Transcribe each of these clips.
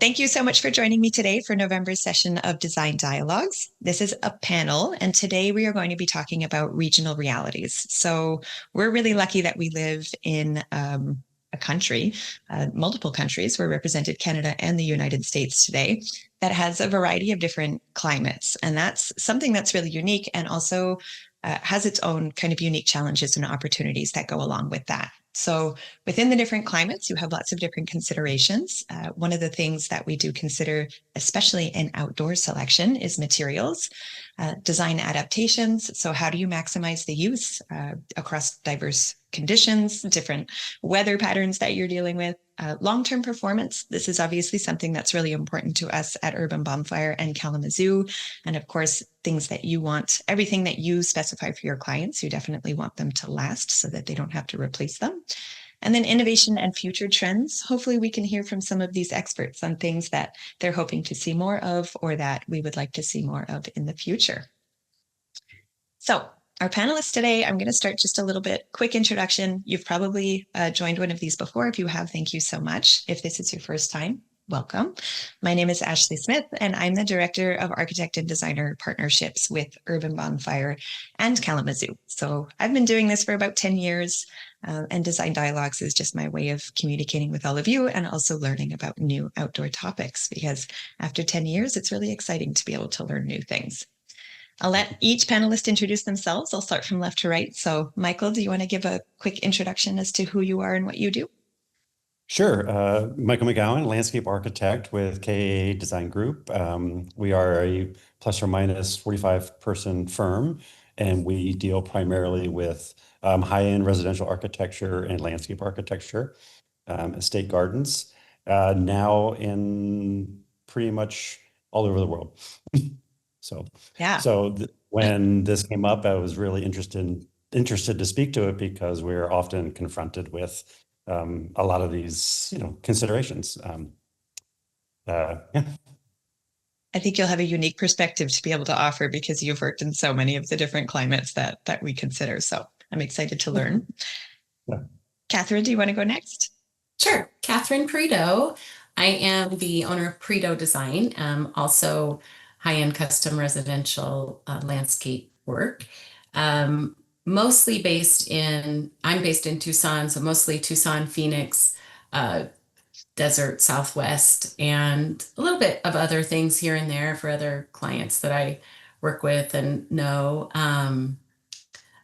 Thank you so much for joining me today for November's session of Design Dialogues. This is a panel, and today we are going to be talking about regional realities. So we're really lucky that we live in a country, multiple countries. We're represented Canada and the United States today that has a variety of different climates. And that's something that's really unique and also has its own kind of unique challenges and opportunities that go along with that. So within the different climates, you have lots of different considerations. One of the things that we do consider, especially in outdoor selection, is materials, design adaptations. So how do you maximize the use across diverse conditions, different weather patterns that you're dealing with? Long-term performance. This is obviously something that's really important to us at Urban Bonfire and Kalamazoo. And of course, things that you want, everything that you specify for your clients, you definitely want them to last so that they don't have to replace them. And then innovation and future trends. Hopefully we can hear from some of these experts on things that they're hoping to see more of or that we would like to see more of in the future. So our panelists today, I'm going to start just a little bit, quick introduction. You've probably joined one of these before. If you have, thank you so much. If this is your first time, welcome. My name is Ashley Smith, and I'm the Director of Architect and Designer Partnerships with Urban Bonfire and Kalamazoo. So I've been doing this for about 10 years, and Design Dialogues is just my way of communicating with all of you and also learning about new outdoor topics, because after 10 years, it's really exciting to be able to learn new things. I'll let each panelist introduce themselves. I'll start from left to right. So Michael, do you want to give a quick introduction as to who you are and what you do? Sure. Michael McGowan, landscape architect with KA Design Group. We are a plus or minus 45-person firm, and we deal primarily with high-end residential architecture and landscape architecture, estate gardens, now in pretty much all over the world. When this came up, I was really interested to speak to it because we're often confronted with a lot of these, considerations. I think you'll have a unique perspective to be able to offer because you've worked in so many of the different climates that we consider. So I'm excited to learn. Yeah. Kathryn, do you want to go next? Sure. Kathryn Prideaux. I am the owner of Prideaux Design, also high-end custom residential landscape work. I'm based in Tucson, so mostly Tucson, Phoenix, desert Southwest, and a little bit of other things here and there for other clients that I work with and know.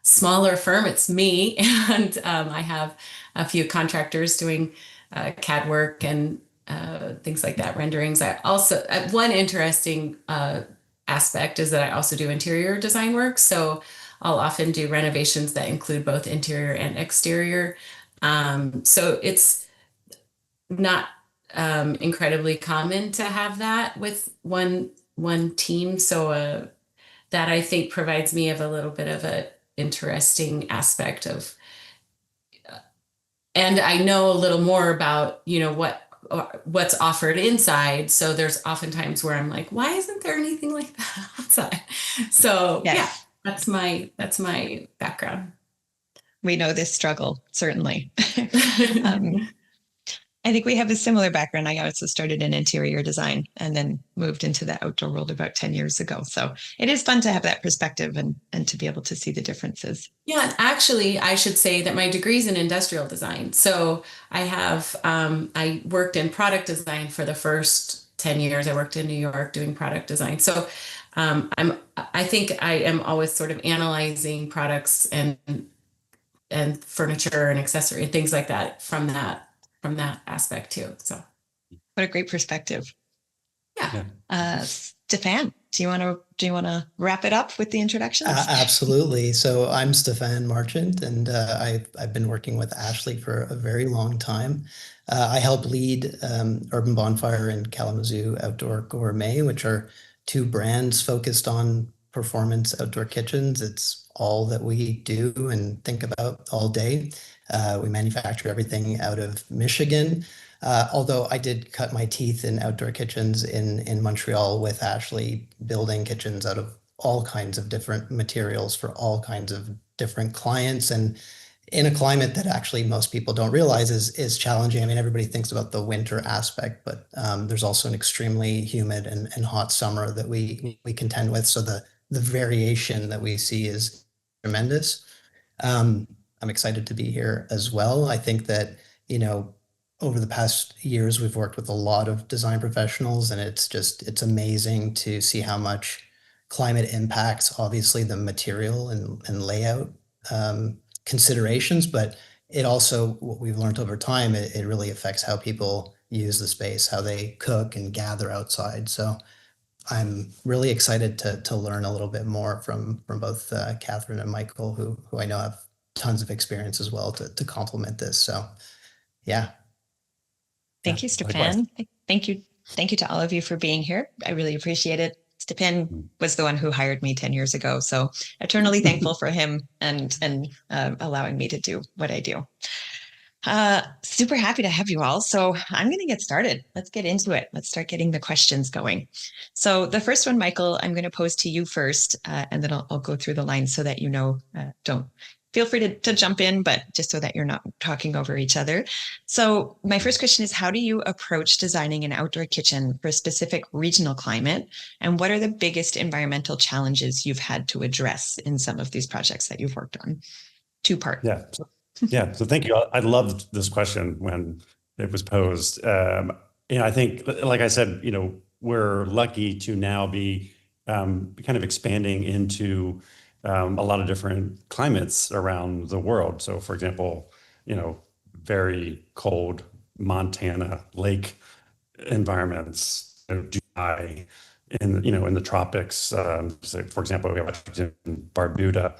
Smaller firm, it's me, and I have a few contractors doing CAD work and things like that, renderings. I also, one interesting aspect is that I also do interior design work. So I'll often do renovations that include both interior and exterior. So it's not incredibly common to have that with one team. So that I think provides me of a little bit of a interesting aspect of, and I know a little more about, what's offered inside. So there's oftentimes where I'm like, why isn't there anything like that outside? So yes. Yeah, that's my background. We know this struggle, certainly. I think we have a similar background. I also started in interior design and then moved into the outdoor world about 10 years ago. So it is fun to have that perspective and to be able to see the differences. Yeah, actually, I should say that my degree is in industrial design. So I worked in product design for the first 10 years. I worked in New York doing product design. So I think I am always sort of analyzing products and furniture and accessory and things like that from that aspect too. So what a great perspective. Yeah. Stefan, do you want to wrap it up with the introductions? Absolutely. So I'm Stefan Marchant, and I've been working with Ashley for a very long time. I help lead Urban Bonfire and Kalamazoo Outdoor Gourmet, which are two brands focused on performance outdoor kitchens. It's all that we do and think about all day. We manufacture everything out of Michigan. Although I did cut my teeth in outdoor kitchens in Montreal with Ashley, building kitchens out of all kinds of different materials for all kinds of different clients. And in a climate that actually most people don't realize is challenging. I mean, everybody thinks about the winter aspect, but there's also an extremely humid and hot summer that we contend with. So the variation that we see is tremendous. I'm excited to be here as well. I think that, you know, over the past years, we've worked with a lot of design professionals, and it's amazing to see how much climate impacts, obviously, the material and layout considerations, but it also, what we've learned over time, it really affects how people use the space, how they cook and gather outside. So I'm really excited to learn a little bit more from both Kathryn and Michael, who I know have tons of experience as well to complement this. So yeah. Thank you, Stefan. Thank you. Thank you to all of you for being here. I really appreciate it. Stefan was the one who hired me 10 years ago, so eternally thankful for him and allowing me to do what I do. Super happy to have you all. So I'm going to get started. Let's get into it. Let's start getting the questions going. So the first one, Michael, I'm going to pose to you first, and then I'll go through the lines so that you know, don't feel free to jump in, but just so that you're not talking over each other. So my first question is, how do you approach designing an outdoor kitchen for a specific regional climate? And what are the biggest environmental challenges you've had to address in some of these projects that you've worked on? Two-part. Yeah. Yeah. So thank you. I loved this question when it was posed. I think, like I said, we're lucky to now be kind of expanding into a lot of different climates around the world. So, for example, very cold Montana lake environments, July in the tropics. So for example, we have in Barbuda.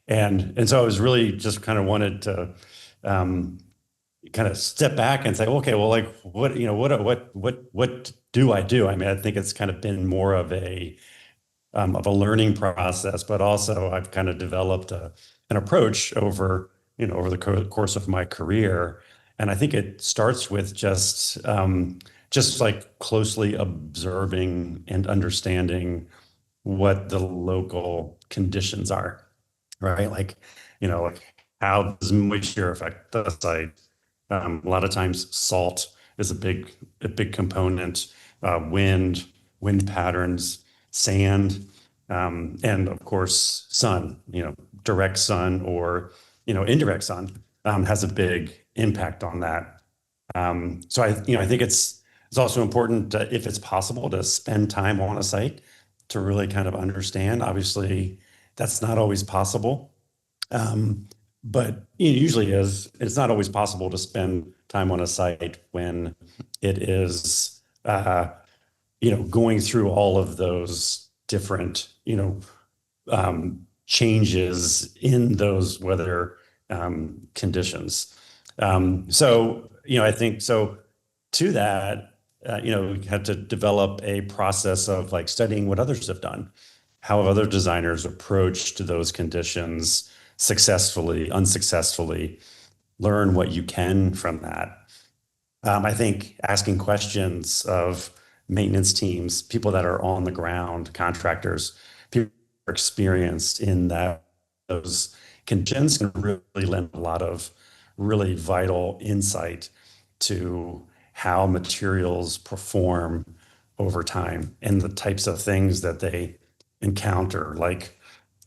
And so I was really just kind of wanted to kind of step back and say, okay, well, like what do I do? I mean, I think it's kind of been more of a learning process, but also I've kind of developed an approach over the course of my career. And I think it starts with just like closely observing and understanding what the local conditions are. Right, like how does moisture affect the site? A lot of times, salt is a big component. Wind patterns, sand, and of course, sun. Direct sun or indirect sun has a big impact on that. So I think it's also important if it's possible to spend time on a site to really kind of understand. Obviously, that's not always possible, but it usually is. It's not always possible to spend time on a site when it is, going through all of those different, changes in those weather conditions. So, I think so. To that, we had to develop a process of like studying what others have done. How have other designers approached those conditions successfully, unsuccessfully, learn what you can from that. I think asking questions of maintenance teams, people that are on the ground, contractors, people who are experienced in those conditions can really lend a lot of really vital insight to how materials perform over time and the types of things that they encounter, like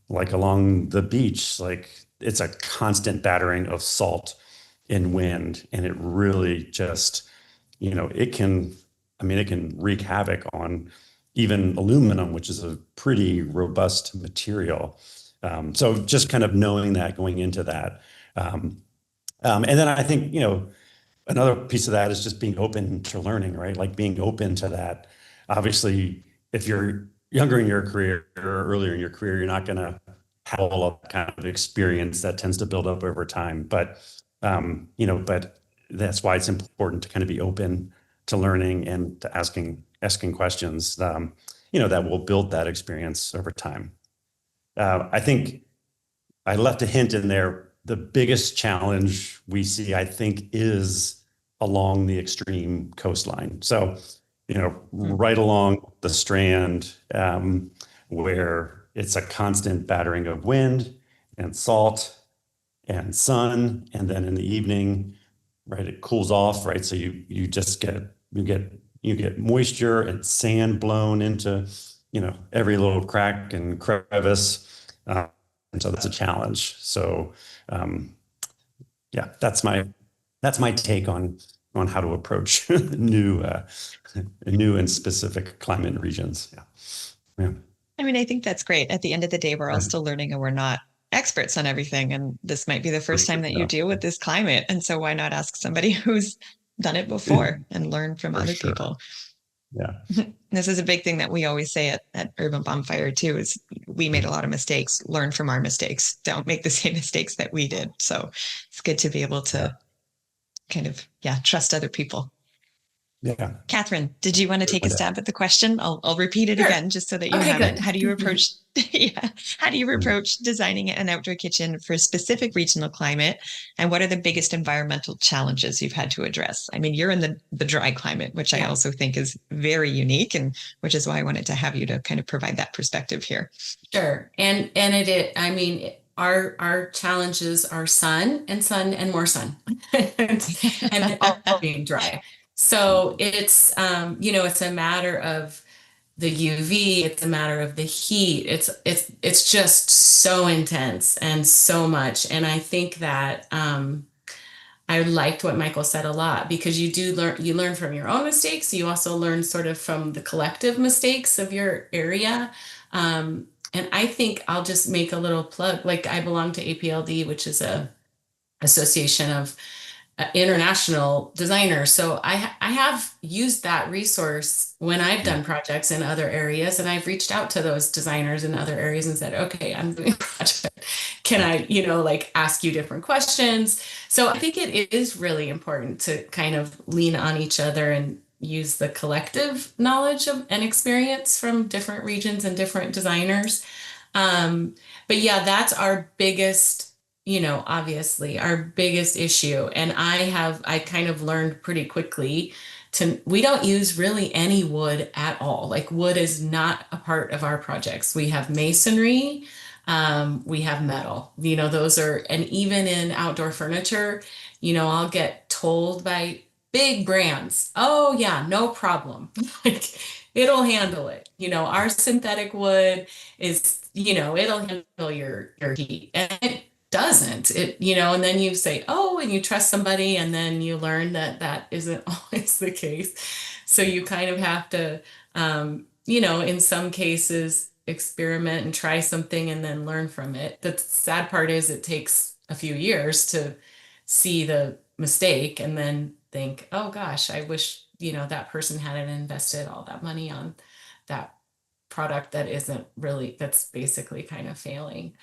along the beach, like it's a constant battering of salt and wind, and it really just, it can wreak havoc on even aluminum, which is a pretty robust material. So just kind of knowing that going into that. And then I think, another piece of that is just being open to learning, right? Like being open to that. Obviously, if you're younger in your career or earlier in your career, you're not going to have all of that kind of experience that tends to build up over time. But, but that's why it's important to kind of be open to learning and to asking questions, that will build that experience over time. I think I left a hint in there. The biggest challenge we see, I think, is along the extreme coastline. So, right along the Strand, where it's a constant battering of wind and salt and sun, and then in the evening, right, it cools off, right? So you just get moisture and sand blown into, every little crack and crevice. And so that's a challenge. So yeah, that's my take on how to approach new and specific climate regions. Yeah. I mean, I think that's great. At the end of the day, we're all still learning and we're not experts on everything. And this might be the first time that you deal with this climate. And so why not ask somebody who's done it before and learn from other people? Yeah. This is a big thing that we always say at Urban Bonfire too, is we made a lot of mistakes, learn from our mistakes. Don't make the same mistakes that we did. So it's good to be able to kind of, trust other people. Yeah. Kathryn, did you want to take a stab at the question? I'll repeat it again just so that you have it. How do you approach how do you approach designing an outdoor kitchen for a specific regional climate? And what are the biggest environmental challenges you've had to address? I mean, you're in the dry climate, which I also think is very unique, and which is why I wanted to have you to kind of provide that perspective here. Sure. And I mean, our challenges are sun and more sun and all being dry. So it's, it's a matter of the UV, it's a matter of the heat. It's just so intense and so much. And I think that, I liked what Michael said a lot, because you learn from your own mistakes. You also learn sort of from the collective mistakes of your area. And I think I'll just make a little plug. Like, I belong to APLD, which is a association of international designers. So I have used that resource when I've done projects in other areas, and I've reached out to those designers in other areas and said, okay, I'm doing a project. Can I, ask you different questions? So I think it is really important to kind of lean on each other and use the collective knowledge and experience from different regions and different designers. But yeah, that's our biggest, obviously our biggest issue. And I kind of learned pretty quickly we don't use really any wood at all. Like, wood is not a part of our projects. We have masonry, we have metal, those are, and even in outdoor furniture, I'll get told by big brands, oh yeah, no problem. Like, it'll handle it. Our synthetic wood is, it'll handle your heat. And it doesn't. And then you say, oh, and you trust somebody, and then you learn that isn't always the case. So you kind of have to, in some cases, experiment and try something and then learn from it. The sad part is it takes a few years to see the mistake and then think, oh gosh, I wish, that person hadn't invested all that money on that product that's basically kind of failing.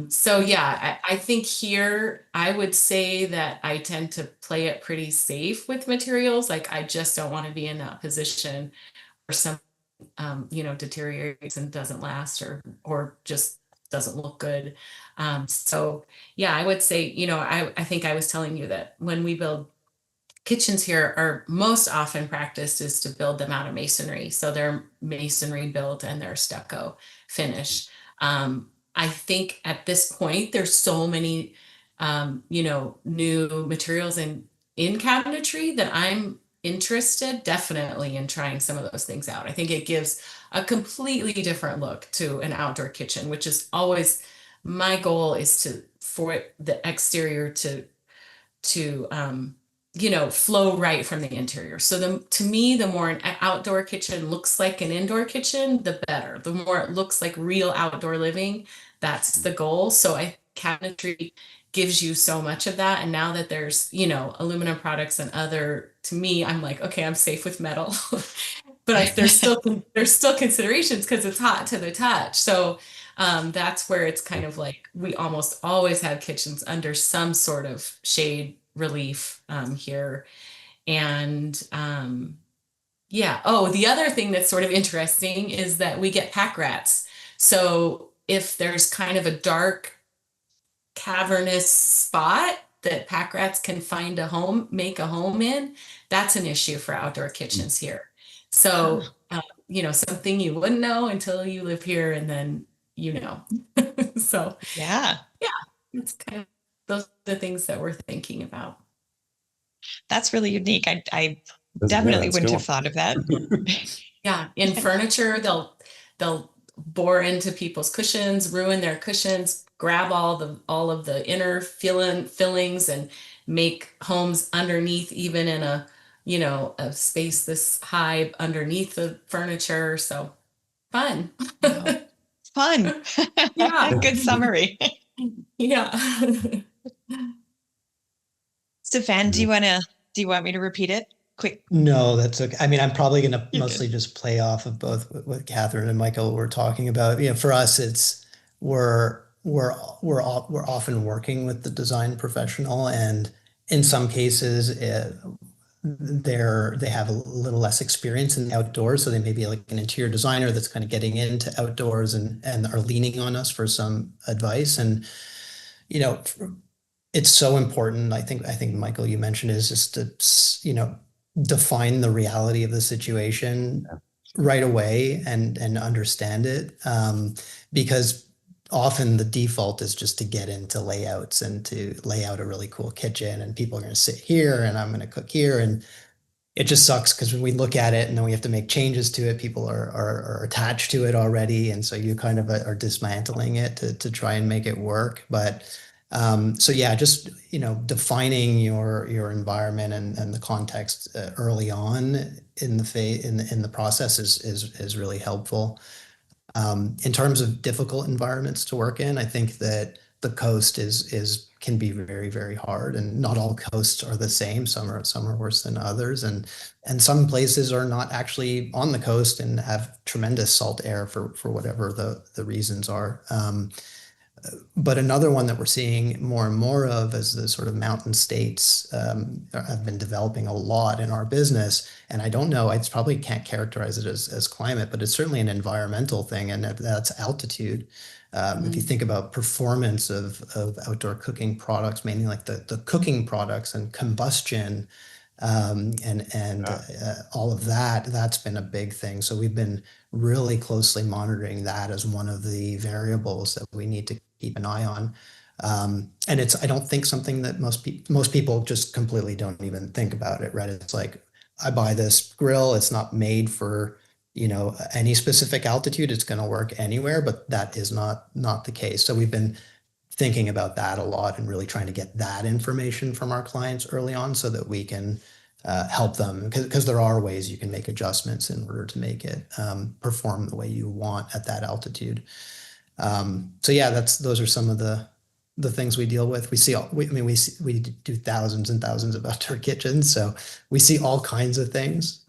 So yeah, I think here I would say that I tend to play it pretty safe with materials. Like, I just don't want to be in that position where some, deteriorates and doesn't last or just doesn't look good. So yeah, I would say, I think I was telling you that when we build kitchens here, are most often practiced is to build them out of masonry. So they're masonry built and they're stucco finish. I think at this point, there's so many, new materials in cabinetry that I'm interested definitely in trying some of those things out. I think it gives a completely different look to an outdoor kitchen, which is always my goal, is for the exterior to flow right from the interior. So to me, the more an outdoor kitchen looks like an indoor kitchen, the better. The more it looks like real outdoor living, that's the goal. So cabinetry gives you so much of that. And now that there's, aluminum products and to me, I'm like, okay, I'm safe with metal. But there's still considerations because it's hot to the touch. So that's where it's kind of like, we almost always have kitchens under some sort of shade relief here. And the other thing that's sort of interesting is that we get pack rats. So if there's kind of a dark cavernous spot that pack rats can make a home in, that's an issue for outdoor kitchens here. So something you wouldn't know until you live here, and then so yeah, it's kind of those are the things that we're thinking about. That's really unique. I Yeah, definitely that's wouldn't cool. have thought of that. Yeah, in furniture, they'll bore into people's cushions, ruin their cushions, grab all of the inner fillings, and make homes underneath, even in a a space this high underneath the furniture. So fun. Wow. Fun. Yeah. Good summary. Yeah. Stefan, do you want me to repeat it? Quick. No, that's okay. I mean, I'm probably going to You mostly good. just play off of both what Kathryn and Michael were talking about. You know, for us, it's we're often working with the design professional, and in some cases, they have a little less experience in the outdoors, so they may be like an interior designer that's kind of getting into outdoors and are leaning on us for some advice. And you know, it's so important. I think Michael, you mentioned, is just to define the reality of the situation right away and understand it, because often the default is just to get into layouts and to lay out a really cool kitchen, and people are going to sit here and I'm going to cook here, and it just sucks because when we look at it and then we have to make changes to it, people are attached to it already, and so you kind of are dismantling it to try and make it work. But so yeah, just defining your environment and the context early on in the process is really helpful. In terms of difficult environments to work in, I think that the coast is can be very, very hard, and not all coasts are the same. Some are worse than others, and some places are not actually on the coast and have tremendous salt air for whatever the reasons are. But another one that we're seeing more and more of as the sort of mountain states have been developing a lot in our business. And I don't know, I probably can't characterize it as climate, but it's certainly an environmental thing, and that's altitude. If you think about performance of outdoor cooking products, mainly like the cooking products and combustion, and all of that, that's been a big thing. So we've been really closely monitoring that as one of the variables that we need to keep an eye on. And I don't think something that most people just completely don't even think about it, right? It's like, I buy this grill, it's not made for, any specific altitude, it's going to work anywhere, but that is not the case. So we've been thinking about that a lot and really trying to get that information from our clients early on so that we can help them, because there are ways you can make adjustments in order to make it perform the way you want at that altitude. So yeah, those are some of the things we deal with. We do thousands and thousands of outdoor kitchens, so we see all kinds of things.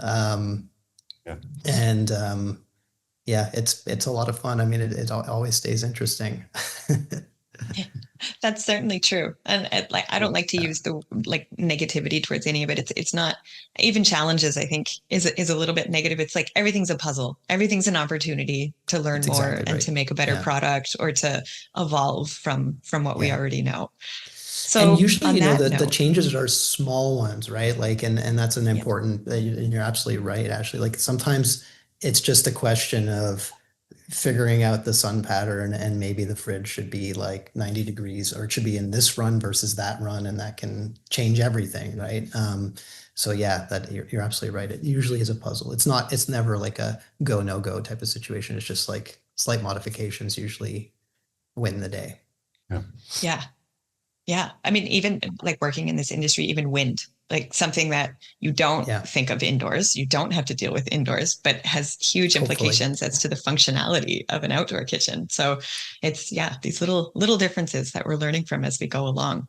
And yeah, it's a lot of fun. I mean, it always stays interesting. That's certainly true. And I don't like to use the negativity towards any of it. It's not, even challenges, I think, is a little bit negative. It's like everything's a puzzle. Everything's an opportunity to learn That's more exactly and right. to make a better product or to evolve from what we already know. And So usually, on that the note, changes are small ones, right? Like, and that's an important, and you're absolutely right, Ashley. Like sometimes it's just a question of figuring out the sun pattern, and maybe the fridge should be like 90 degrees, or it should be in this run versus that run, and that can change everything, right? So yeah, that you're absolutely right. It usually is a puzzle. It's never like a go, no go type of situation. It's just like slight modifications usually win the day. Yeah. Yeah. I mean, even like working in this industry, even wind, like something that you don't think of indoors, you don't have to deal with indoors, but has huge implications as to the functionality of an outdoor kitchen. So it's, these little differences that we're learning from as we go along.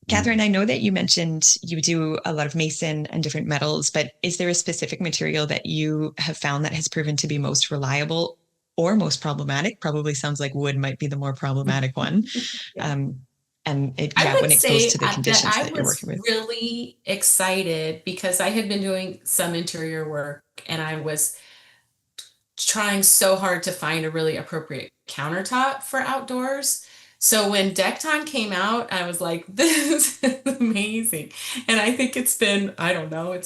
Kathryn, I know that you mentioned you do a lot of mason and different metals, but is there a specific material that you have found that has proven to be most reliable or most problematic? Probably sounds like wood might be the more problematic one. And when it goes to the conditions that you're working with. I was really excited because I had been doing some interior work and I was trying so hard to find a really appropriate countertop for outdoors. So when Decton came out, I was like, this is amazing. And I think it's been a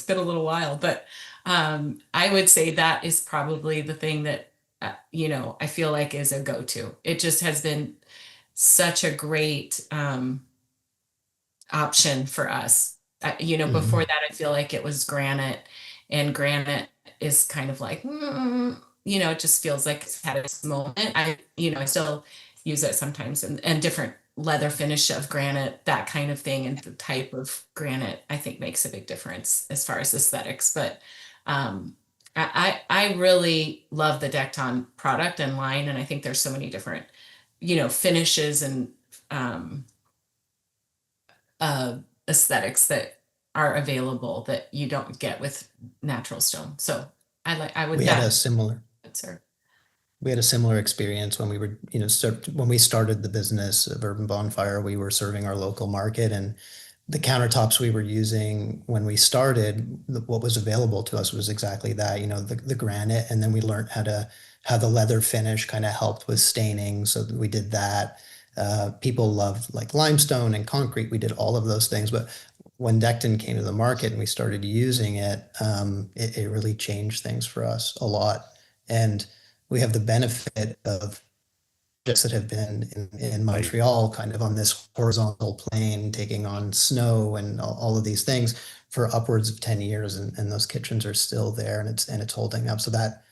little while, but I would say that is probably the thing that, I feel like is a go-to. It just has been such a great option for us. Before that, I feel like it was granite, and granite is kind of like, it just feels like it's had its moment. I still use it sometimes, and different leather finish of granite, that kind of thing, and the type of granite, I think makes a big difference as far as aesthetics. But I really love the Decton product and line, and I think there's so many different, finishes and aesthetics that are available that you don't get with natural stone. So I would. We had a similar. Sir. We had a similar experience when we were, when we started the business of Urban Bonfire. We were serving our local market, and the countertops we were using when we started, what was available to us was exactly that, the granite. And then we learned how the leather finish kind of helped with staining. So we did that. People loved like limestone and concrete. We did all of those things. But when Decton came to the market and we started using it, it really changed things for us a lot. And we have the benefit of projects that have been in Montreal kind of on this horizontal plane, taking on snow and all of these things for upwards of 10 years. And those kitchens are still there, and it's holding up. So that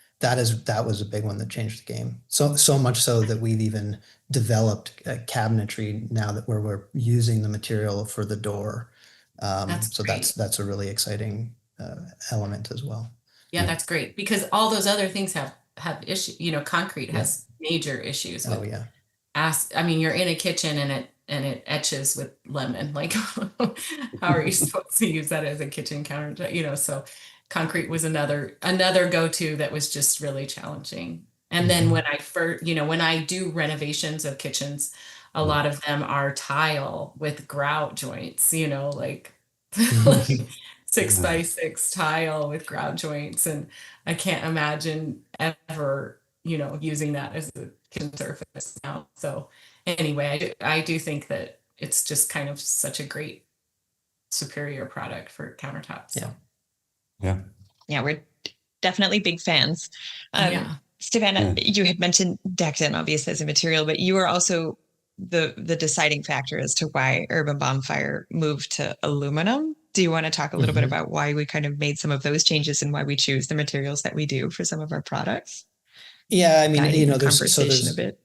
was a big one that changed the game. So much so that we've even developed a cabinetry now that we're using the material for the door. So that's a really exciting element as well. Yeah, that's great, because all those other things have issues. Concrete has major issues with. Oh yeah. You're in a kitchen and it etches with lemon. Like, how are you supposed to use that as a kitchen counter? So concrete was another go-to that was just really challenging. And then when I do renovations of kitchens, a lot of them are tile with grout joints, like 6x6 tile with grout joints. And I can't imagine ever, using that as a kitchen surface now. So anyway, I do think that it's just kind of such a great superior product for countertops. So. Yeah, we're definitely big fans. Stefan, you had mentioned Decton obviously as a material, but you are also the deciding factor as to why Urban Bonfire moved to aluminum. Do you want to talk a little bit about why we kind of made some of those changes and why we choose the materials that we do for some of our products? Yeah, there's conversation a bit.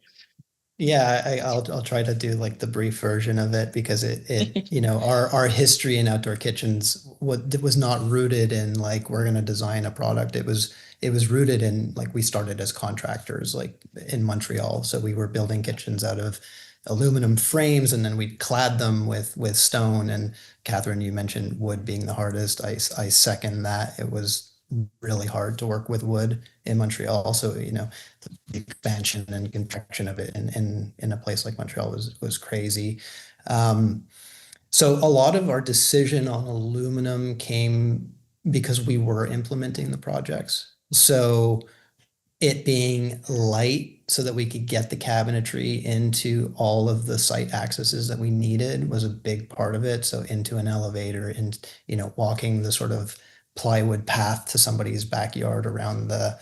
Yeah, I'll try to do like the brief version of it, because it our history in outdoor kitchens was not rooted in like we're going to design a product. It was rooted in like we started as contractors like in Montreal. So we were building kitchens out of aluminum frames, and then we clad them with stone. And Kathryn, you mentioned wood being the hardest. I second that. It was really hard to work with wood in Montreal. So, the expansion and contraction of it in a place like Montreal was crazy. So a lot of our decision on aluminum came because we were implementing the projects. So it being light so that we could get the cabinetry into all of the site accesses that we needed was a big part of it. So into an elevator, and walking the sort of plywood path to somebody's backyard around the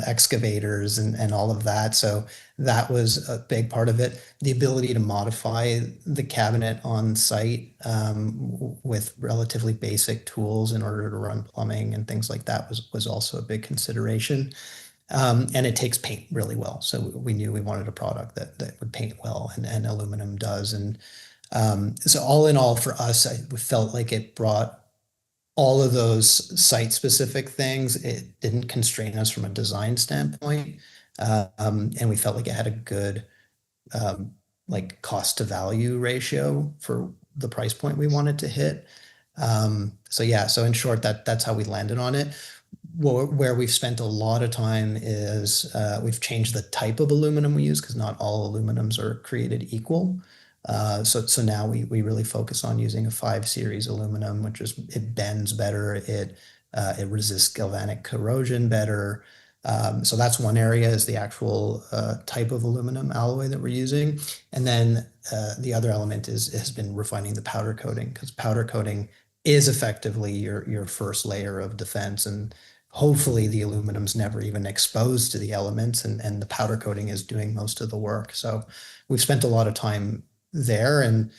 excavators and all of that. So that was a big part of it. The ability to modify the cabinet on site with relatively basic tools in order to run plumbing and things like that was also a big consideration. And it takes paint really well. So we knew we wanted a product that would paint well, and aluminum does. And so all in all, for us, I felt like it brought all of those site-specific things. It didn't constrain us from a design standpoint, and we felt like it had a good like cost to value ratio for the price point we wanted to hit. So in short, that's how we landed on it. Where we've spent a lot of time is we've changed the type of aluminum we use, because not all aluminums are created equal. So now we really focus on using a 5 series aluminum, which is, it bends better, it resists galvanic corrosion better. So that's one area, is the actual type of aluminum alloy that we're using. And then the other element has been refining the powder coating, because powder coating is effectively your first layer of defense, and hopefully the aluminum's never even exposed to the elements, and the powder coating is doing most of the work. So we've spent a lot of time there, and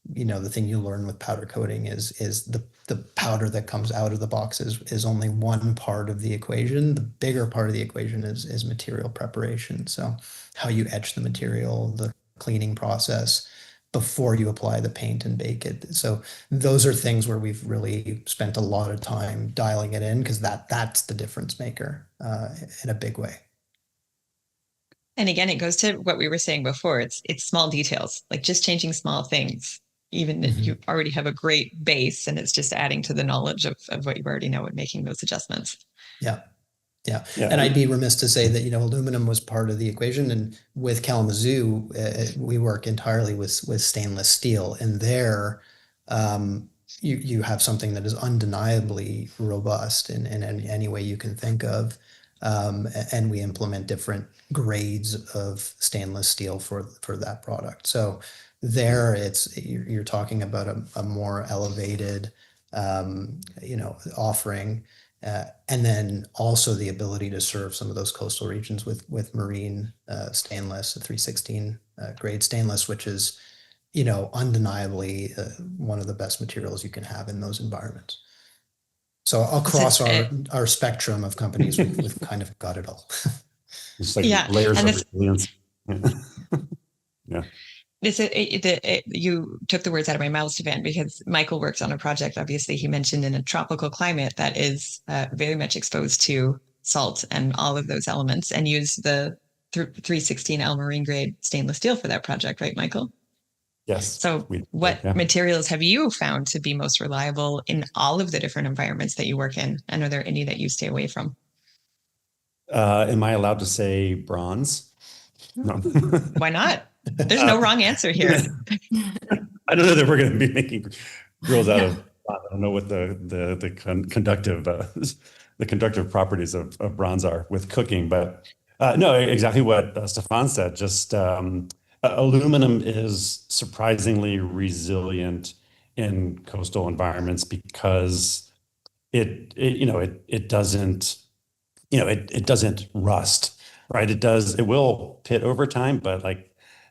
the thing you learn with powder coating is the powder that comes out of the box is only one part of the equation. The bigger part of the equation is material preparation. So how you etch the material, the cleaning process before you apply the paint and bake it. So those are things where we've really spent a lot of time dialing it in, because that's the difference maker in a big way. And again, it goes to what we were saying before. It's small details, like just changing small things, even if you already have a great base, and it's just adding to the knowledge of what you already know and making those adjustments. Yeah. Yeah. And I'd be remiss to say that, aluminum was part of the equation. And with Kalamazoo, we work entirely with stainless steel. And there, you have something that is undeniably robust in any way you can think of. And we implement different grades of stainless steel for that product. So there, you're talking about a more elevated, offering. And then also the ability to serve some of those coastal regions with marine stainless, a 316 grade stainless, which is, undeniably one of the best materials you can have in those environments. So across our spectrum of companies, we've kind of got it all. It's like layers of resilience. Yeah. You took the words out of my mouth, Stefan, because Michael works on a project, obviously, he mentioned, in a tropical climate that is very much exposed to salt and all of those elements, and use the 316L marine grade stainless steel for that project, right, Michael? Yes. So what materials have you found to be most reliable in all of the different environments that you work in? And are there any that you stay away from? Am I allowed to say bronze? No. Why not? There's no wrong answer here. I don't know that we're going to be making grills out of. I don't know what the conductive properties of bronze are with cooking, but no, exactly what Stefan said. Just aluminum is surprisingly resilient in coastal environments because it doesn't rust, right? It will pit over time, but like,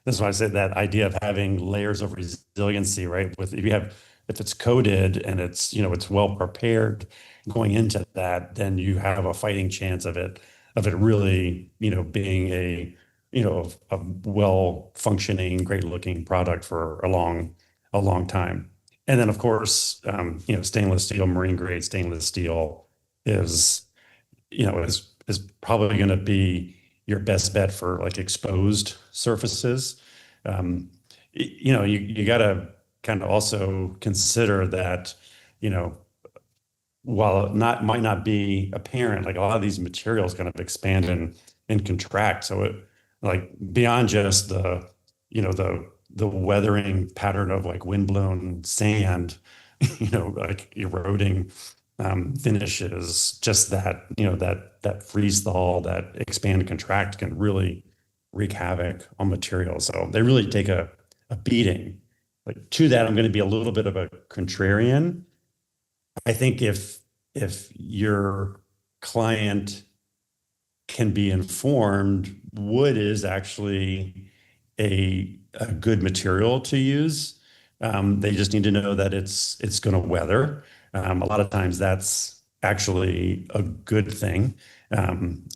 that's why I said that idea of having layers of resiliency, right? If it's coated and it's well prepared going into that, then you have a fighting chance of it really, being a well functioning, great looking product for a long time. And then of course, stainless steel, marine grade stainless steel is probably going to be your best bet for like exposed surfaces. You got to kind of also consider that, while it might not be apparent, like a lot of these materials kind of expand and contract. So it, like, beyond just the weathering pattern of like windblown sand, like eroding finishes, just that, that freeze thaw, that expand and contract can really wreak havoc on materials. So they really take a beating. Like, to that, I'm going to be a little bit of a contrarian. I think if your client can be informed, wood is actually a good material to use. They just need to know that it's going to weather. A lot of times that's actually a good thing,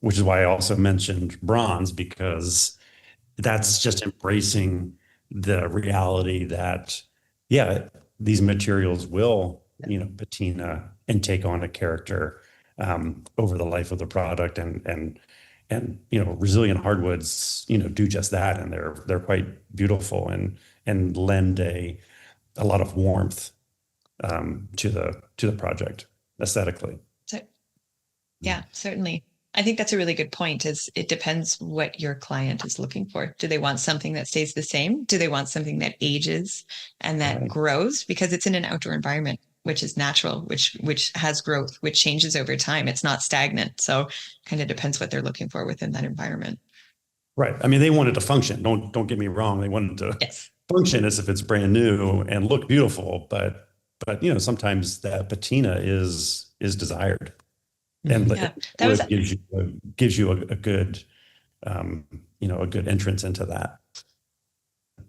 which is why I also mentioned bronze, because that's just embracing the reality that, these materials will, patina and take on a character over the life of the product, and resilient hardwoods, do just that, and they're quite beautiful and lend a lot of warmth to the project aesthetically. So, yeah, certainly. I think that's a really good point. Is it depends what your client is looking for. Do they want something that stays the same? Do they want something that ages and that grows? Because it's in an outdoor environment, which is natural, which has growth, which changes over time. It's not stagnant. So kind of depends what they're looking for within that environment. Right. I mean, they want it to function. Don't get me wrong. They want it to function as if it's brand new and look beautiful, but sometimes that patina is desired, and that gives you a good a good entrance into that.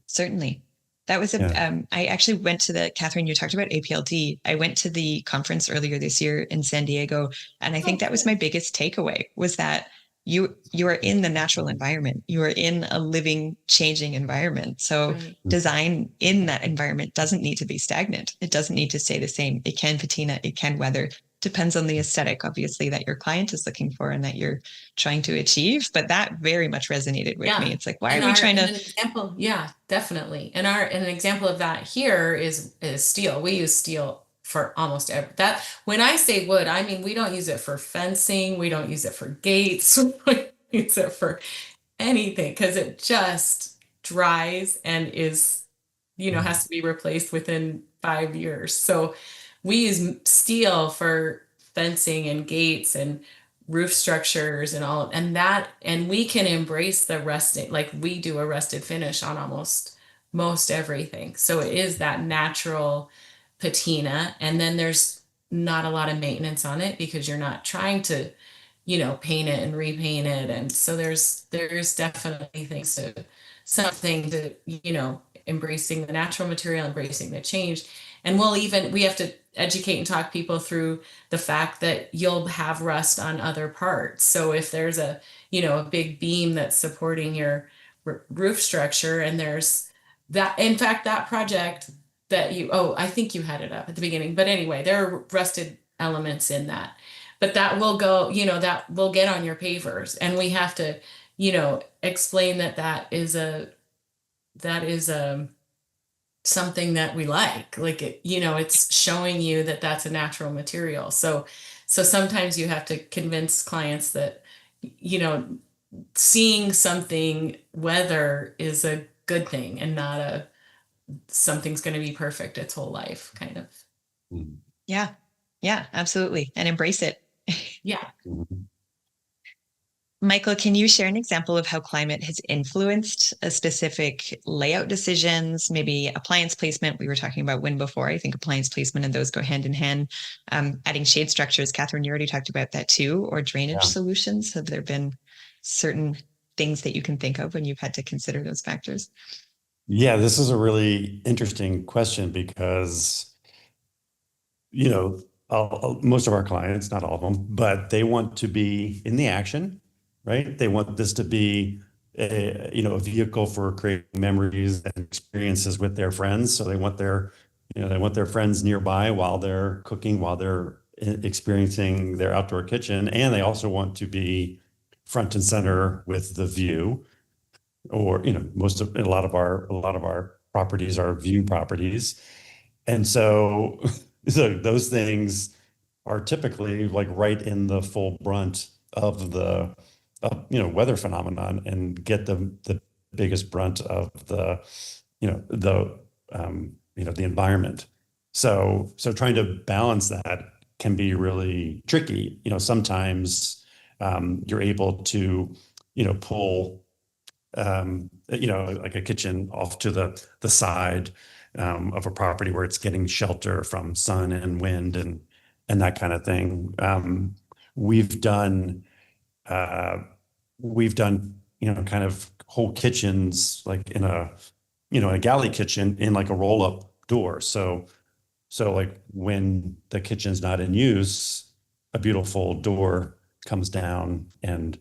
Certainly. That was Yeah. I actually went to Kathryn, you talked about APLD. I went to the conference earlier this year in San Diego, and I think that was my biggest takeaway was that you are in the natural environment. You are in a living, changing environment. So Right. design in that environment doesn't need to be stagnant. It doesn't need to stay the same. It can patina, it can weather. Depends on the aesthetic, obviously, that your client is looking for and that you're trying to achieve. But that very much resonated with me. It's like, why are we trying to? An example, yeah, definitely. And an example of that here is steel. We use steel for almost that. When I say wood, I mean we don't use it for fencing. We don't use it for gates. We don't use it for anything because it just dries and is, has to be replaced within 5 years. So we use steel for fencing and gates and roof structures and all, and we can embrace the rusting, like we do a rusted finish on almost most everything. So it is that natural patina, and then there's not a lot of maintenance on it because you're not trying to, paint it and repaint it. And so there's definitely something to, embracing the natural material, embracing the change. And we have to educate and talk people through the fact that you'll have rust on other parts. So if there's a big beam that's supporting your roof structure, and there's that, in fact, that project that I think you had it up at the beginning, but anyway, there are rusted elements in that, but that will go, that will get on your pavers, and we have to, explain that is something that we like it, it's showing you that that's a natural material. So sometimes you have to convince clients that, seeing something weather is a good thing and not something's going to be perfect its whole life kind of. Yeah, absolutely. And embrace it. Yeah. Michael, can you share an example of how climate has influenced a specific layout decisions, maybe appliance placement? We were talking about wind before. I think appliance placement and those go hand in hand. Adding shade structures, Kathryn, you already talked about that too, or drainage solutions. Have there been certain things that you can think of when you've had to consider those factors? Yeah, this is a really interesting question because, most of our clients, not all of them, but they want to be in the action, right? They want this to be a vehicle for creating memories and experiences with their friends. So they want their friends nearby while they're cooking, while they're experiencing their outdoor kitchen. And they also want to be front and center with the view, or, a lot of our properties are view properties. And so those things are typically like right in the full brunt of the weather phenomenon, and get the biggest brunt of the environment. So trying to balance that can be really tricky. Sometimes you're able to pull like a kitchen off to the side of a property where it's getting shelter from sun and wind and that kind of thing. We've done kind of whole kitchens like in a galley kitchen in like a roll-up door. So like when the kitchen's not in use, a beautiful door comes down and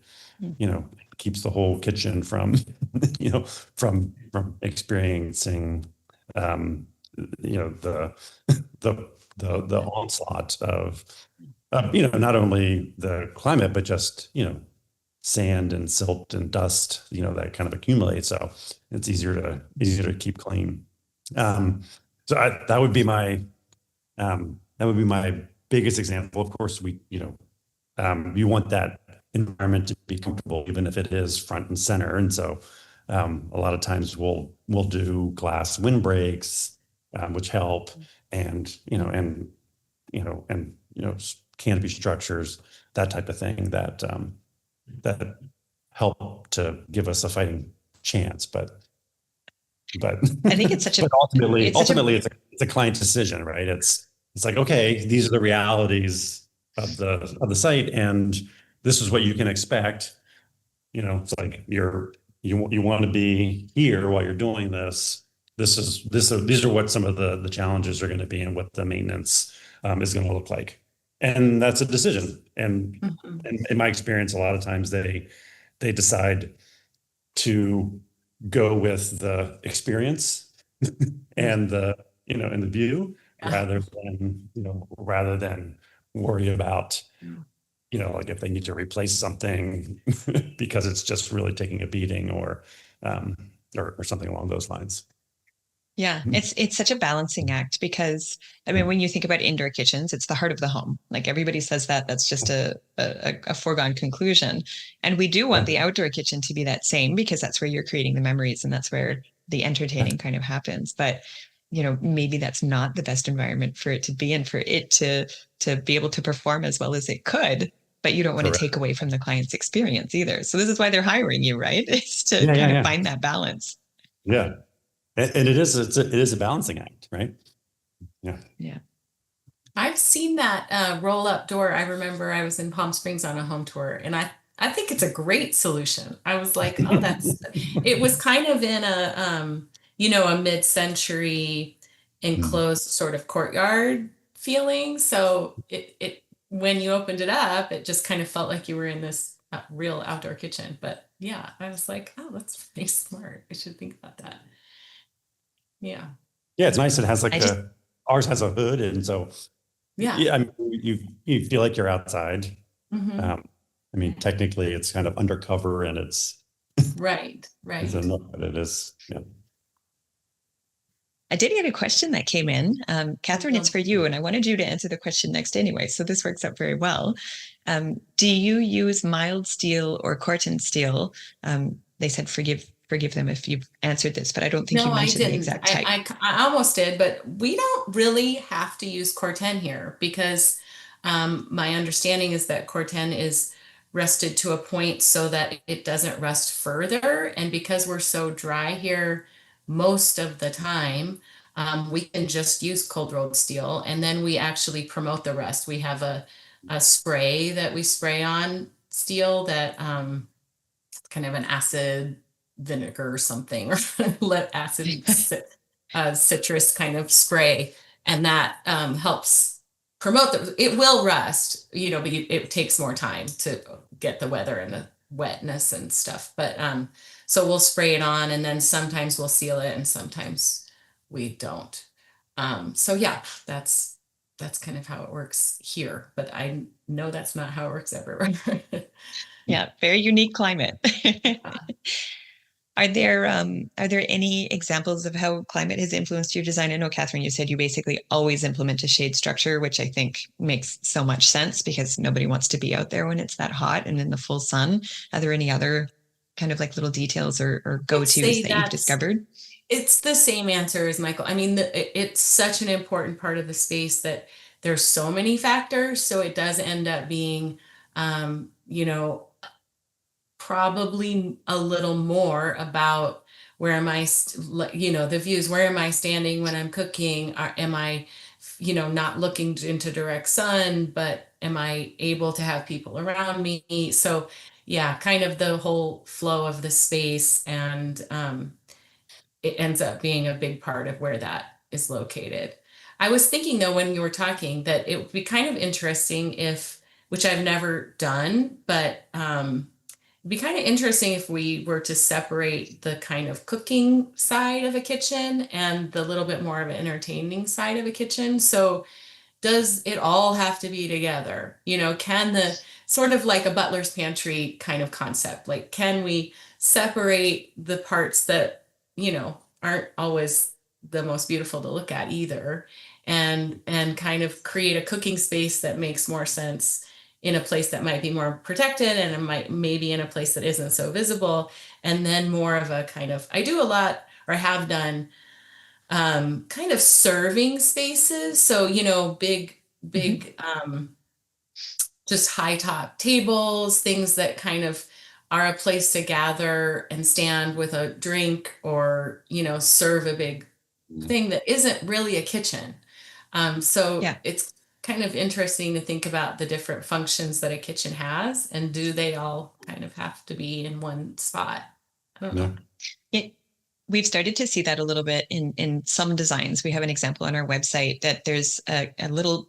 keeps the whole kitchen from from experiencing the onslaught of not only the climate, but just sand and silt and dust that kind of accumulates. So it's easier to keep clean. So that would be my biggest example. Of course, you want that environment to be comfortable, even if it is front and center. And so a lot of times we'll do glass windbreaks, which help, and canopy structures, that type of thing that help to give us a fighting chance. But I think it's such a but ultimately it's a client decision, right? It's like, okay, these are the realities of the site, and this is what you can expect. It's like you want to be here while you're doing this. these are what some of the challenges are going to be and what the maintenance is going to look like. And that's a decision. And in my experience, a lot of times they decide to go with the experience and the and the view rather than worry about like if they need to replace something because it's just really taking a beating or something along those lines. Yeah, it's such a balancing act because I mean, when you think about indoor kitchens, it's the heart of the home. Like everybody says that's just a foregone conclusion. And we do want the outdoor kitchen to be that same because that's where you're creating the memories and that's where the entertaining kind of happens. But maybe that's not the best environment for it to be and for it to be able to perform as well as it could. But you don't want to take away from the client's experience either. So this is why they're hiring you, right? It's to kind of find that balance. Yeah. And it is a balancing act, right? Yeah. Yeah. I've seen that roll up door. I remember I was in Palm Springs on a home tour and I think it's a great solution. I was like, oh, it was kind of in a mid-century enclosed sort of courtyard feeling. So it when you opened it up, it just kind of felt like you were in this real outdoor kitchen. But yeah, I was like, oh, that's pretty smart. I should think about that. Yeah. Yeah, it's nice. It has ours has a hood, and so I mean, you feel like you're outside. I mean, technically, it's kind of undercover, and it's right. But it is. Yeah. I did get a question that came in. Kathryn, it's for you, and I wanted you to answer the question next anyway, so this works out very well. Do you use mild steel or Corten steel? They said forgive them if you've answered this, but I don't think you mentioned the exact type. I almost did, but we don't really have to use Corten here because my understanding is that Corten is rusted to a point so that it doesn't rust further. And because we're so dry here most of the time, we can just use cold rolled steel, and then we actually promote the rust. We have a spray that we spray on steel that kind of an acid vinegar or something, or let acid citrus kind of spray, and that helps promote it will rust, but it takes more time to get the weather and the wetness and stuff. But so we'll spray it on, and then sometimes we'll seal it and sometimes we don't. So yeah, that's kind of how it works here, but I know that's not how it works everywhere. Yeah, very unique climate. Are there any examples of how climate has influenced your design? I know, Kathryn, you said you basically always implement a shade structure, which I think makes so much sense because nobody wants to be out there when it's that hot and in the full sun. Are there any other kind of like little details or go-tos that you've discovered? It's the same answer as Michael. I mean, it's such an important part of the space that there's so many factors. So it does end up being, probably a little more about where am I, the views, where am I standing when I'm cooking? Am I, not looking into direct sun, but am I able to have people around me? So yeah, kind of the whole flow of the space, and it ends up being a big part of where that is located. I was thinking though, when you were talking, that it would be kind of interesting which I've never done, but it'd be kind of interesting if we were to separate the kind of cooking side of a kitchen and the little bit more of an entertaining side of a kitchen. So does it all have to be together? Can the sort of like a butler's pantry kind of concept, like can we separate the parts that, aren't always the most beautiful to look at either, and kind of create a cooking space that makes more sense in a place that might be more protected, and it maybe in a place that isn't so visible, and then more of a kind of, I do a lot, or have done, kind of serving spaces. So, big, just high top tables, things that kind of are a place to gather and stand with a drink, or, serve a big thing that isn't really a kitchen. So it's kind of interesting to think about the different functions that a kitchen has, and do they all kind of have to be in one spot? I don't know. we've started to see that a little bit in some designs. We have an example on our website that there's a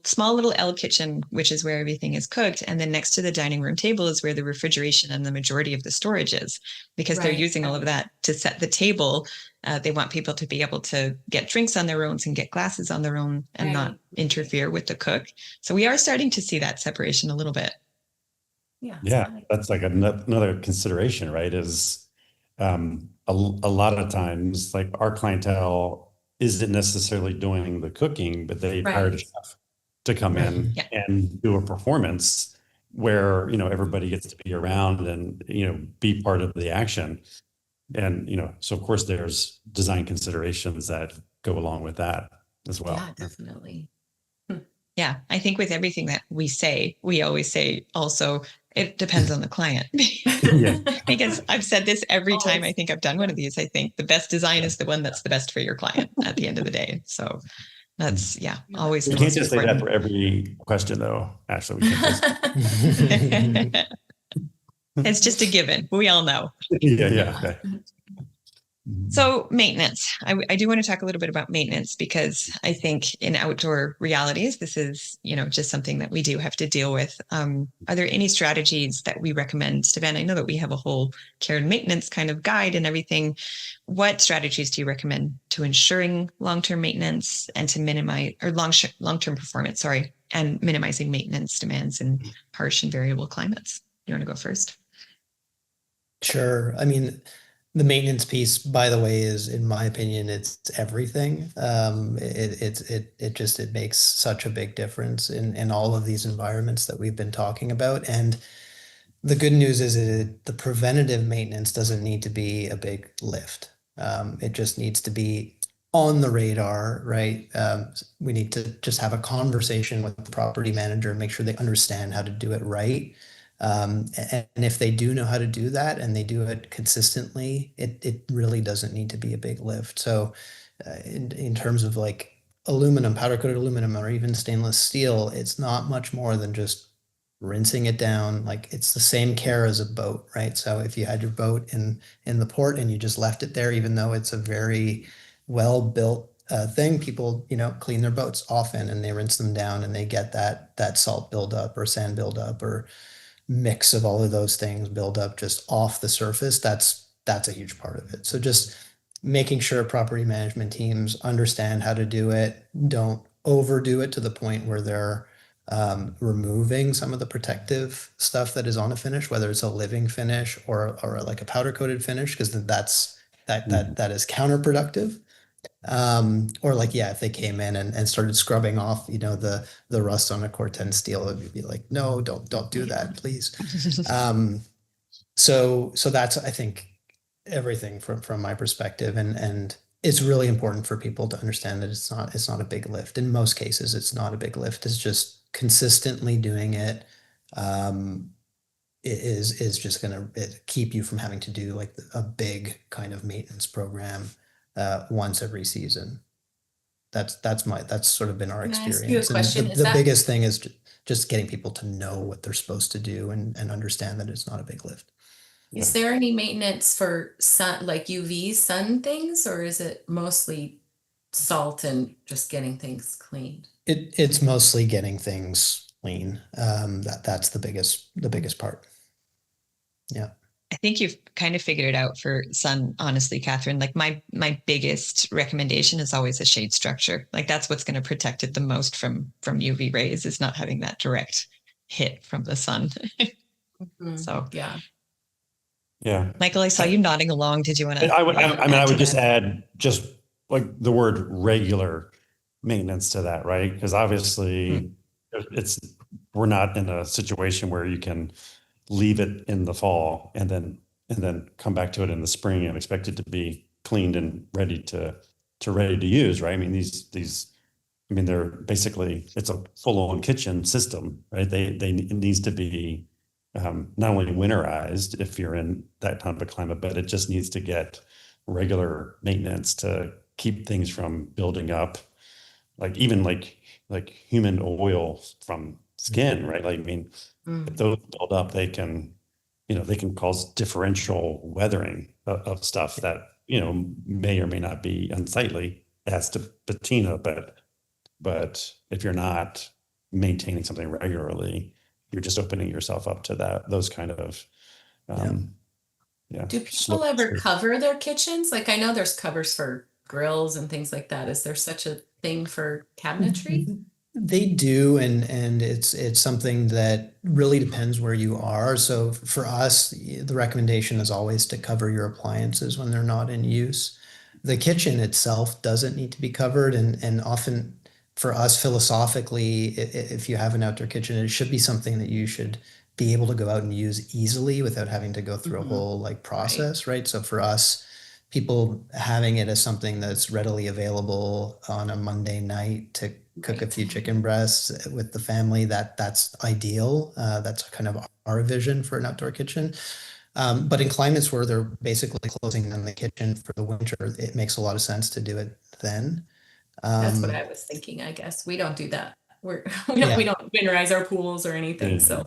small little L kitchen, which is where everything is cooked. And then next to the dining room table is where the refrigeration and the majority of the storage is, because they're using all of that to set the table. They want people to be able to get drinks on their own and get glasses on their own and not interfere with the cook. So we are starting to see that separation a little bit. Yeah, that's like another consideration, right? Is a lot of times, like, our clientele isn't necessarily doing the cooking, but they hired a chef to come in and do a performance where, everybody gets to be around and, be part of the action. And, so of course there's design considerations that go along with that as well. Yeah, definitely. Yeah, I think with everything that we say, we always say also, it depends on the client. Because I've said this every time I think I've done one of these. I think the best design is the one that's the best for your client at the end of the day. So that's, always We the can't most just say that for every question, though, Ashley. We can't just... It's just a given. We all know. Yeah. So maintenance, I do want to talk a little bit about maintenance, because I think in outdoor realities, this is, just something that we do have to deal with. Are there any strategies that we recommend, Stefan? I know that we have a whole care and maintenance kind of guide and everything. What strategies do you recommend to ensuring long-term maintenance and to minimize, or long-term performance, and minimizing maintenance demands in harsh and variable climates? You want to go first? Sure. I mean, the maintenance piece, by the way, is, in my opinion, it's everything. It makes such a big difference in all of these environments that we've been talking about. And the good news is the preventative maintenance doesn't need to be a big lift. It just needs to be on the radar, right? We need to just have a conversation with the property manager and make sure they understand how to do it right. And if they do know how to do that and they do it consistently, it really doesn't need to be a big lift. So in terms of like aluminum, powder coated aluminum, or even stainless steel, it's not much more than just rinsing it down. Like, it's the same care as a boat, right? So if you had your boat in the port and you just left it there, even though it's a very well-built thing, people, clean their boats often and they rinse them down and they get that salt buildup or sand buildup or mix of all of those things build up just off the surface. That's a huge part of it. So just making sure property management teams understand how to do it, don't overdo it to the point where they're removing some of the protective stuff that is on a finish, whether it's a living finish or like a powder coated finish, because that is counterproductive. Or like, if they came in and started scrubbing off, the rust on a Corten steel, it would be like, no, don't do that, please. So that's, I think, everything from my perspective. And it's really important for people to understand that it's not a big lift. In most cases, it's not a big lift. It's just consistently doing it. Is just going to keep you from having to do like a big kind of maintenance program once every season. That's sort of been our experience. Can I ask you a question? The biggest thing is just getting people to know what they're supposed to do and understand that it's not a big lift. Is there any maintenance for sun, like UV sun things, or is it mostly salt and just getting things cleaned? It's mostly getting things clean. That's the biggest part. Yeah. I think you've kind of figured it out for sun, honestly, Kathryn. Like, my biggest recommendation is always a shade structure. Like, that's what's going to protect it the most from UV rays, is not having that direct hit from the sun. So yeah. Michael, I saw you nodding along. Did you want to? I would just add just like the word regular maintenance to that, right? Because obviously we're not in a situation where you can leave it in the fall and then come back to it in the spring and expect it to be cleaned and ready to use, right? I mean, they're basically, it's a full-on kitchen system, right? It needs to be not only winterized if you're in that type of climate, but it just needs to get regular maintenance to keep things from building up, like even like human oil from skin, right? Like, I mean, if those build up, they can cause differential weathering of stuff that may or may not be unsightly as to patina, but if you're not maintaining something regularly, you're just opening yourself up to those kind of Do people ever cover their kitchens? Like I know there's covers for grills and things like that. Is there such a thing for cabinetry? They do, and it's something that really depends where you are. So for us, the recommendation is always to cover your appliances when they're not in use. The kitchen itself doesn't need to be covered, and often for us philosophically, if you have an outdoor kitchen, it should be something that you should be able to go out and use easily without having to go through a whole like process, right? So for us, people having it as something that's readily available on a Monday night to cook a few chicken breasts with the family, that's ideal. That's kind of our vision for an outdoor kitchen. But in climates where they're basically closing down the kitchen for the winter, it makes a lot of sense to do it then. That's what I was thinking, I guess. We don't do that. We don't winterize our pools or anything. So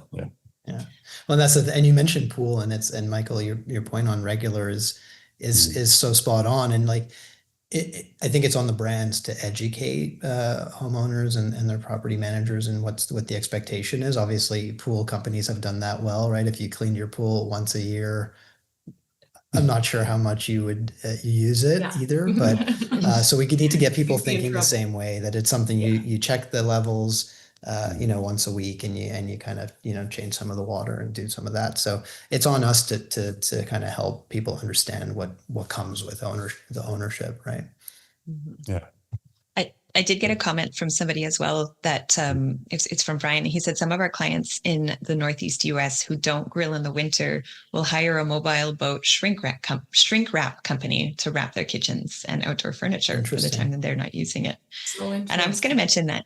yeah. Well, and you mentioned pool, and Michael, your point on regular is so spot on. And like I think it's on the brands to educate homeowners and their property managers and what the expectation is. Obviously, pool companies have done that well, right? If you clean your pool once a year, I'm not sure how much you would use it either, but so we need to get people thinking the same way, that it's something you check the levels, once a week, and you kind of change some of the water and do some of that. So it's on us to kind of help people understand what comes with the ownership, right? Yeah. I did get a comment from somebody as well that it's from Brian. He said some of our clients in the Northeast US who don't grill in the winter will hire a mobile boat shrink wrap company to wrap their kitchens and outdoor furniture for the time that they're not using it. And I was going to mention that.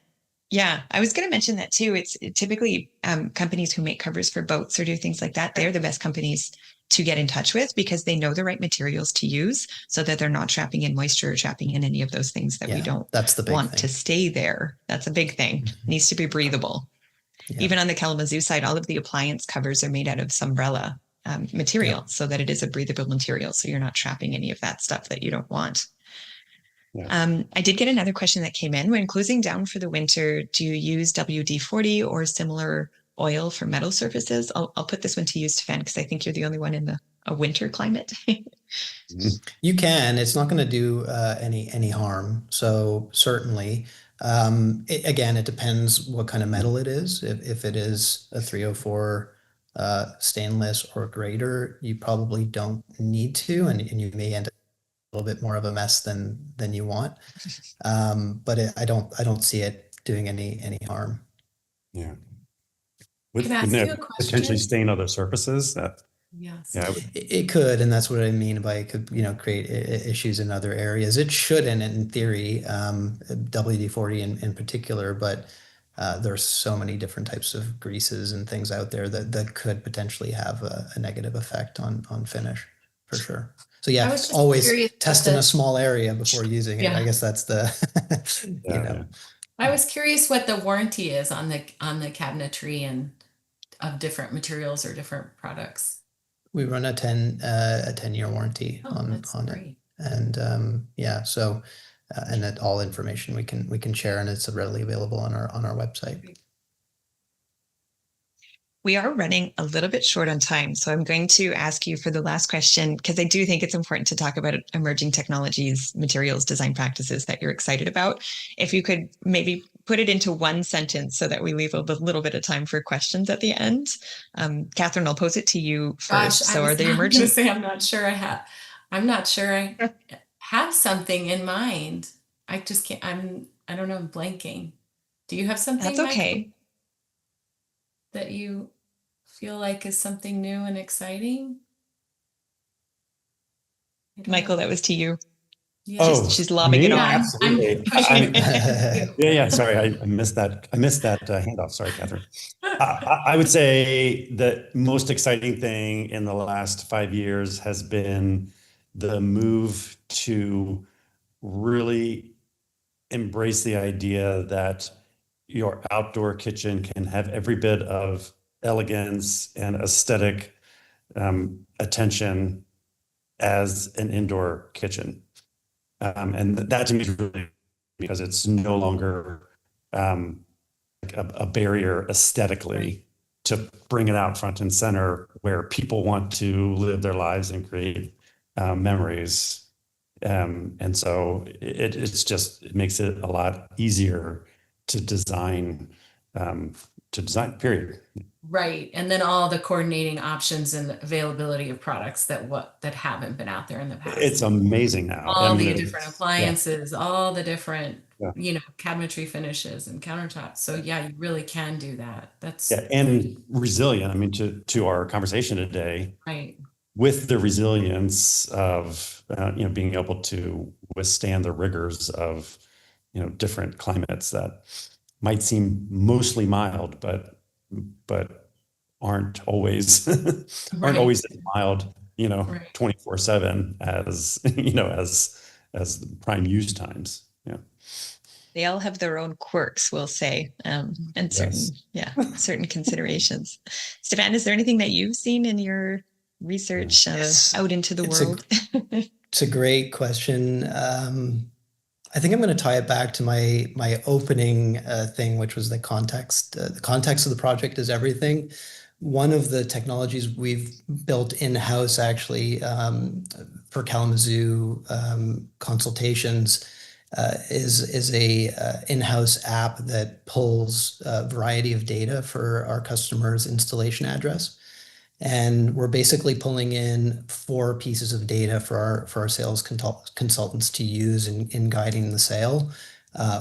Yeah, I was going to mention that too. It's typically companies who make covers for boats or do things like that. They're the best companies to get in touch with because they know the right materials to use so that they're not trapping in moisture or trapping in any of those things that we don't want to stay there. That's a big thing. It needs to be breathable. Yeah. Even on the Kalamazoo side, all of the appliance covers are made out of Sunbrella material so that it is a breathable material. So you're not trapping any of that stuff that you don't want. Yeah. I did get another question that came in. When closing down for the winter, do you use WD-40 or similar oil for metal surfaces? I'll put this one to you, Stefan, because I think you're the only one in a winter climate. You can. It's not going to do any harm. So certainly, again, it depends what kind of metal it is. If it is a 304 stainless or greater, you probably don't need to, and you may end up a little bit more of a mess than you want. But I don't see it doing any harm. Yeah. Can I ask you a question? Potentially stain other surfaces? Yes. Yeah, it could, and that's what I mean by it could, create issues in other areas. It shouldn't, in theory, WD-40 in particular, but there's so many different types of greases and things out there that could potentially have a negative effect on finish, for sure. So yeah, always test in a small area before using it. I guess that's the, I was curious what the warranty is on the cabinetry and of different materials or different products. We run a 10-year warranty on it, and so and that all information we can share, and it's readily available on our website. We are running a little bit short on time, so I'm going to ask you for the last question, because I do think it's important to talk about emerging technologies, materials, design practices that you're excited about. If you could maybe put it into one sentence so that we leave a little bit of time for questions at the end. Kathryn, I'll pose it to you first. Gosh, I'm not sure I have something in mind. I just can't. I don't know. I'm blanking. Do you have something? That's okay. Michael, that you feel like is something new and exciting? Michael, that was to you. Yeah. She's lobbing it off. Sorry, I missed that. I missed that handoff. Sorry, Kathryn. I would say the most exciting thing in the last 5 years has been the move to really embrace the idea that your outdoor kitchen can have every bit of elegance and aesthetic attention as an indoor kitchen. And that to me is really because it's no longer like a barrier aesthetically to bring it out front and center where people want to live their lives and create memories. And so it makes it a lot easier to design, period. Right. And then all the coordinating options and availability of products that haven't been out there in the past. It's amazing now. All the different appliances, all the different, Yeah. cabinetry finishes and countertops. So yeah, you really can do that. That's and resilient. I mean, to our conversation today, right. With the resilience of being able to withstand the rigors of different climates that might seem mostly mild, but aren't always Right. as mild, Right. 24/7 as as prime use times. Yeah. They all have their own quirks, we'll say, and certain considerations. Stefan, is there anything that you've seen in your research out into the world? It's a great question. I think I'm going to tie it back to my opening thing, which was the context. The context of the project is everything. One of the technologies we've built in-house actually for Kalamazoo consultations is a in-house app that pulls a variety of data for our customers' installation address. And we're basically pulling in 4 pieces of data for our sales consultants to use in guiding the sale.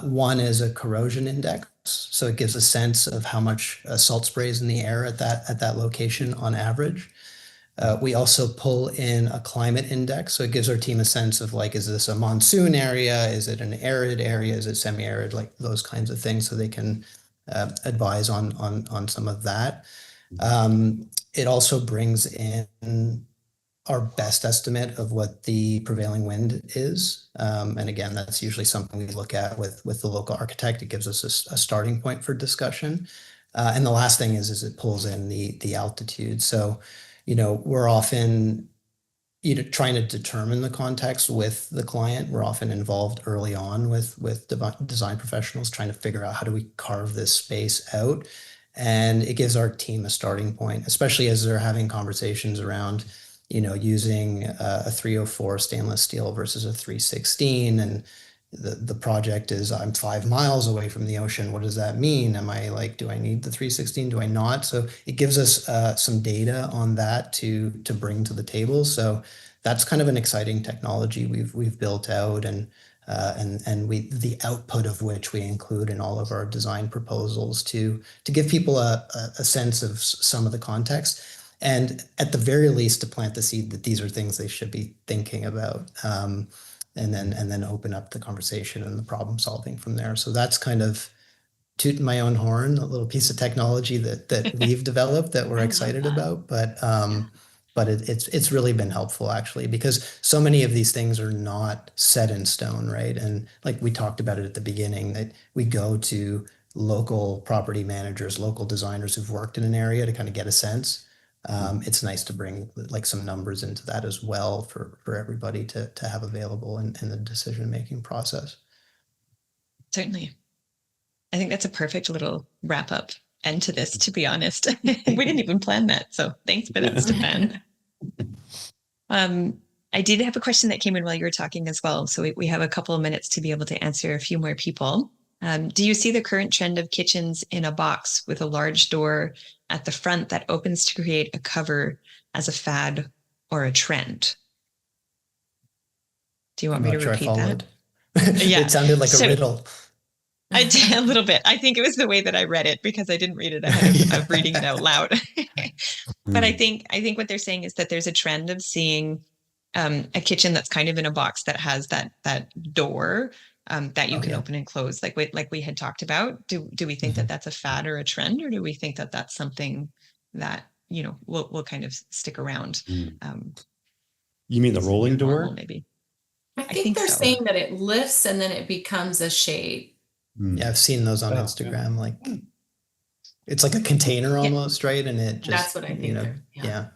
One is a corrosion index, so it gives a sense of how much salt spray is in the air at that location on average. We also pull in a climate index, so it gives our team a sense of like, is this a monsoon area? Is it an arid area? Is it semi-arid? Like those kinds of things, so they can advise on some of that. It also brings in our best estimate of what the prevailing wind is. And again, that's usually something we look at with the local architect. It gives us a starting point for discussion. And the last thing is it pulls in the altitude. So, we're often trying to determine the context with the client. We're often involved early on with design professionals trying to figure out how do we carve this space out. And it gives our team a starting point, especially as they're having conversations around, using a 304 stainless steel versus a 316. And the project is, I'm 5 miles away from the ocean. What does that mean? Am I do I need the 316? Do I not? So it gives us some data on that to bring to the table. So that's kind of an exciting technology we've built out, and the output of which we include in all of our design proposals to give people a sense of some of the context, and at the very least to plant the seed that these are things they should be thinking about, and then open up the conversation and the problem solving from there. So that's kind of tooting my own horn, a little piece of technology that we've developed that we're excited about, but it's really been helpful actually, because so many of these things are not set in stone, right? And like we talked about it at the beginning, that we go to local property managers, local designers who've worked in an area to kind of get a sense. It's nice to bring some numbers into that as well for everybody to have available in the decision-making process. Certainly. I think that's a perfect little wrap up end to this, to be honest. We didn't even plan that. So thanks for that, Stefan. I did have a question that came in while you were talking as well. So we have a couple of minutes to be able to answer a few more people. Do you see the current trend of kitchens in a box with a large door at the front that opens to create a cover as a fad or a trend? Do you want me to repeat that? Yeah. It sounded like a riddle. I did a little bit. I think it was the way that I read it, because I didn't read it ahead of reading it out loud. But I think what they're saying is that there's a trend of seeing a kitchen that's kind of in a box that has that door that you can open and close, like we had talked about. Do we think that that's a fad or a trend, or do we think that that's something that will kind of stick around? You mean the rolling door? Normal, maybe. I think they're so. saying that it lifts and then it becomes a shade. Yeah, I've seen those on Instagram. Yeah. Like it's like a container almost, right? And it just, that's what I think. Yeah.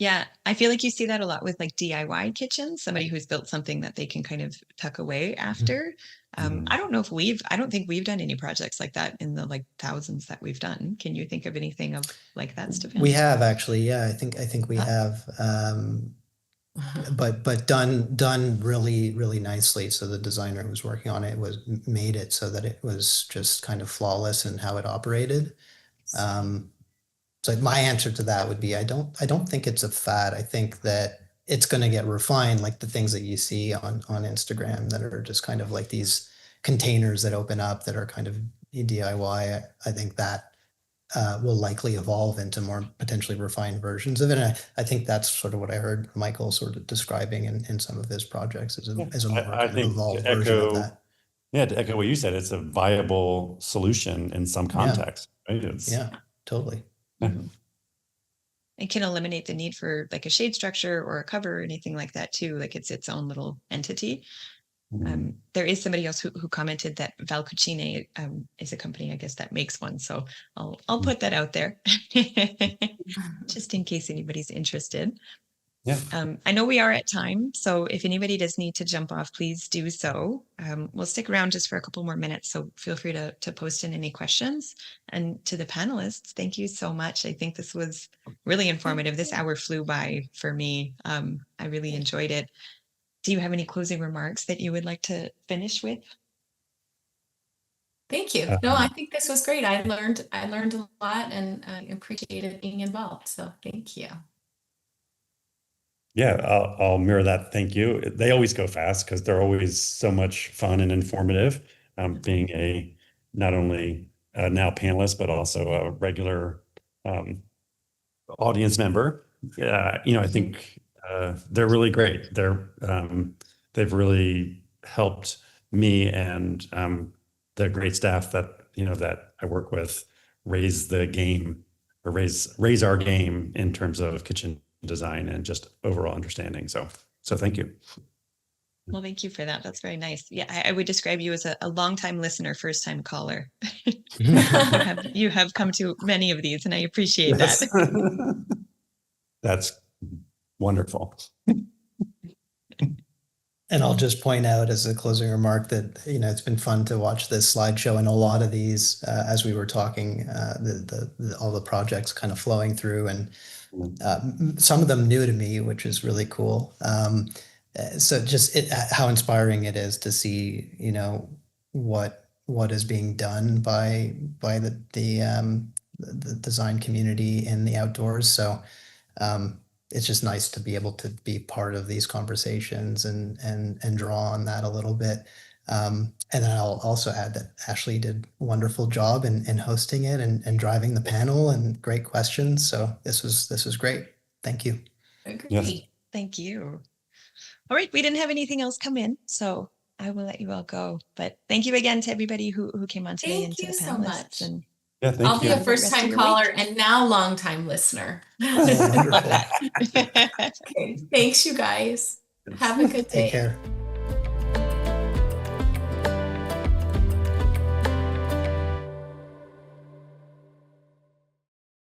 Yeah, I feel like you see that a lot with like DIY kitchens, somebody who's built something that they can kind of tuck away after. I don't know if I don't think we've done any projects like that in the like thousands that we've done. Can you think of anything of like that, Stefan? We have actually, yeah, I think we have, but done really nicely. So the designer who was working on it made it so that it was just kind of flawless in how it operated. So my answer to that would be I don't think it's a fad. I think that it's going to get refined, like the things that you see on Instagram that are just kind of like these containers that open up that are kind of DIY. I think that will likely evolve into more potentially refined versions of it. And I think that's sort of what I heard Michael sort of describing in some of his projects as a more I kind of think evolved version of that. Yeah, to echo what you said, it's a viable solution in some context. Right? Yeah, totally. Mhm. It can eliminate the need for like a shade structure or a cover or anything like that too. Like it's its own little entity. There is somebody else who commented that Val Cucine is a company, I guess, that makes one. So I'll put that out there just in case anybody's interested. Yeah. I know we are at time, so if anybody does need to jump off, please do so. We'll stick around just for a couple more minutes, so feel free to post in any questions. And to the panelists, thank you so much. I think this was really informative. This hour flew by for me. I really enjoyed it. Do you have any closing remarks that you would like to finish with? Thank you. No, I think this was great. I learned a lot and appreciated being involved. So thank you. Yeah, I'll mirror that. Thank you. They always go fast because they're always so much fun and informative. Being a not only now panelist, but also a regular audience member. I think they're really great. They've really helped me and the great staff that that I work with raise the game or raise our game in terms of kitchen design and just overall understanding. So thank you. Well, thank you for that. That's very nice. Yeah, I would describe you as a longtime listener, first time caller. You have come to many of these, and I appreciate that. That's wonderful. And I'll just point out as a closing remark that it's been fun to watch this slideshow, and a lot of these, as we were talking, all the projects kind of flowing through, and some of them new to me, which is really cool. So just how inspiring it is to see, what is being done by the design community in the outdoors. So it's just nice to be able to be part of these conversations and draw on that a little bit. And then I'll also add that Ashley did a wonderful job in hosting it and driving the panel, and great questions. So this was great. Thank you. Agreed. Yes. Thank you. All right, we didn't have anything else come in, so I will let you all go. But thank you again to everybody who came on today and to the panelists. So much. And yeah, thank I'll you. be a first-time caller and now long-time listener. Oh, wonderful. Okay, thanks, you guys. Have a good day. Take care.